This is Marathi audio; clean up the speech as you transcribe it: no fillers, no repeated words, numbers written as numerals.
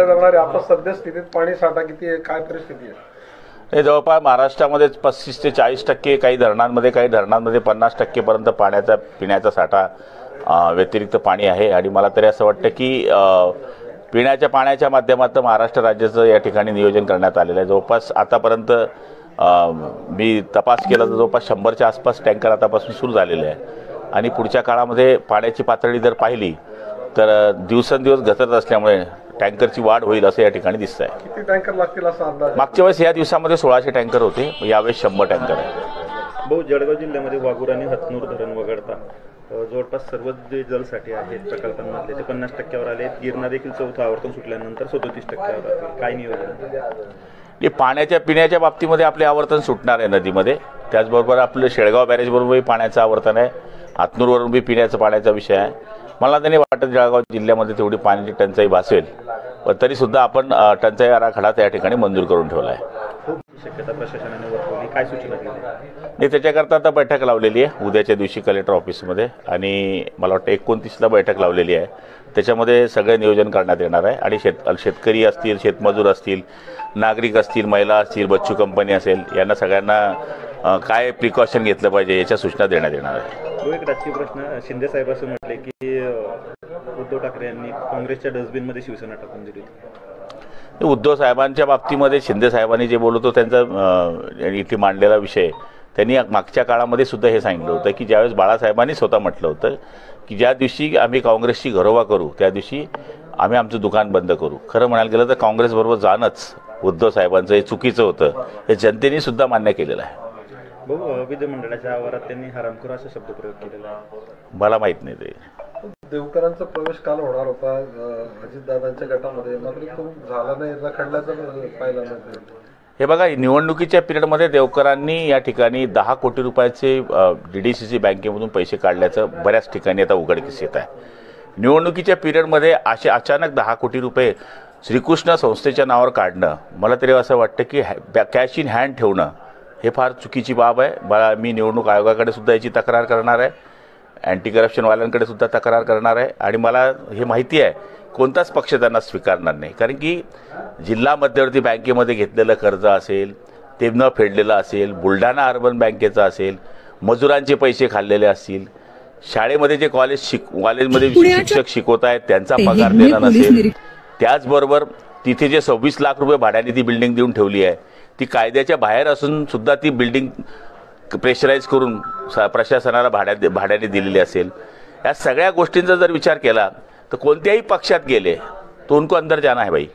धरणारे आता सध्या स्थितीत पाणी साठा किती आहे, काय परिस्थिती आहे? हे जवळपास महाराष्ट्रामध्ये 35 ते 40% काही धरणांमध्ये 50% पर्यंत पाण्याचा पिण्याचा साठा व्यतिरिक्त पाणी आहे. आणि मला तरी असं वाटतं की पिण्याच्या पाण्याच्या माध्यमातून महाराष्ट्र राज्याचं या ठिकाणी नियोजन करण्यात आलेलं आहे. जवळपास आतापर्यंत मी तपास केला तर जवळपास 100च्या आसपास टँकर आतापासून सुरू झालेले आहे. आणि पुढच्या काळामध्ये पाण्याची पातळी जर पाहिली तर दिवसेंदिवस घसरत असल्यामुळे टँकरची वाढ होईल असं या ठिकाणी दिसत आहे. किती टँकर लागतील असा अंदाज? मागच्या वेळेस या दिवसामध्ये 1600 टँकर होते, यावेळेस 100 टँकर आहे. भाऊ, जळगाव जिल्ह्यामध्ये वाघूर आणि हतनूर धरण वगळता जवळपास सर्वच जे जलसाठे आहेत प्रकल्पांमधले ते 50%वर आले आहेत. गिरणा देखील चौथं आवर्तन सुटल्यानंतर 37%वर आले. काय नियोजन? पाण्याच्या पिण्याच्या बाबतीमध्ये आपले आवर्तन सुटणार आहे नदीमध्ये. त्याचबरोबर आपलं शेळगाव बॅरेजबरोबरही पाण्याचं आवर्तन आहे. हातनूरवरून बी पिण्याचा पाण्याचा विषय आहे. मला तर नाही वाटत जळगाव जिल्ह्यामध्ये तेवढी पाण्याची टंचाई भासेल, पण तरीसुद्धा आपण टंचाई आराखडा त्या ठिकाणी मंजूर करून ठेवला आहे. शक्यता प्रशासनाने वर्तवली, काय सूचना दिल्या? नाही, त्याच्याकरता आता बैठक लावलेली आहे उद्याच्या दिवशी कलेक्टर ऑफिसमध्ये. आणि मला वाटतं 29ला बैठक लावलेली आहे. त्याच्यामध्ये सगळे नियोजन करण्यात येणार आहे. आणि शेतकरी असतील, शेतमजूर असतील, नागरिक असतील, महिला असतील, बच्चू कंपनी असेल, यांना सगळ्यांना काय प्रिकॉशन घेतलं पाहिजे याच्या सूचना देण्यात येणार आहे. एक राजकीय प्रश्न, शिंदे साहेब असं म्हटले की उद्धव ठाकरे यांनी काँग्रेसच्या डस्टबिनमध्ये शिवसेना टाकून दिली. उद्धव साहेबांच्या बाबतीमध्ये शिंदे साहेबांनी जे बोलतो त्यांचा इथे मांडलेला विषय, त्यांनी मागच्या काळामध्ये सुद्धा हे सांगितलं होतं की ज्यावेळेस बाळासाहेबांनी स्वतः म्हटलं होतं की ज्या दिवशी आम्ही काँग्रेसची घरोबा करू त्या दिवशी आम्ही आमचं दुकान बंद करू. खरं म्हणायला गेलं तर काँग्रेसबरोबर जाणंच उद्धव साहेबांचं हे चुकीचं होतं, हे जनतेने सुद्धा मान्य केलेलं आहे. भाऊ, विधिमंडळाच्या आवारात त्यांनी हरामखोर असा शब्दप्रयोग केलेला आहे. मला माहीत नाही ते. देवकरांचा प्रवेश काल होणार होता अजितदादांच्या गटामध्ये, मात्र तो झाला नाही, रखडल्याचं पाहिलं नाही. हे बघा, निवडणुकीच्या पिरियडमध्ये देवकरांनी या ठिकाणी 10 कोटी रुपयाचे DDCC बँकेमधून पैसे काढल्याचं बऱ्याच ठिकाणी आता उघडकीस येत आहे. निवडणुकीच्या पिरियडमध्ये असे अचानक 10 कोटी रुपये श्रीकृष्ण संस्थेच्या नावावर काढणं, मला तरी असं वाटतं की कॅश इन हँड ठेवणं हे फार चुकीची बाब आहे. मी निवडणूक आयोगाकडे सुद्धा याची तक्रार करणार आहे, अँटी करप्शनवाल्यांकडे सुद्धा तक्रार करणार आहे. आणि मला हे माहिती आहे कोणताच पक्ष त्यांना स्वीकारणार नाही. कारण की जिल्हा मध्यवर्ती बँकेमध्ये घेतलेलं कर्ज असेल, ते न फेडलेलं असेल, बुलढाणा अर्बन बँकेचं असेल, मजुरांचे पैसे खाल्लेले असतील, शाळेमध्ये जे कॉलेजमध्ये शिक्षक शिकवत आहेत त्यांचा पगार देणं नसेल, त्याचबरोबर तिथे जे 26 लाख रुपये भाड्याने ती बिल्डिंग देऊन ठेवली आहे, ती कायद्याच्या बाहेर असून सुद्धा ती बिल्डिंग प्रेशराईज करून प्रशासनाला भाड्याने दिलेली असेल, या सगळ्या गोष्टींचा जर विचार केला तर कोणत्याही पक्षात गेले तो उनको अंदर जाना है भाई.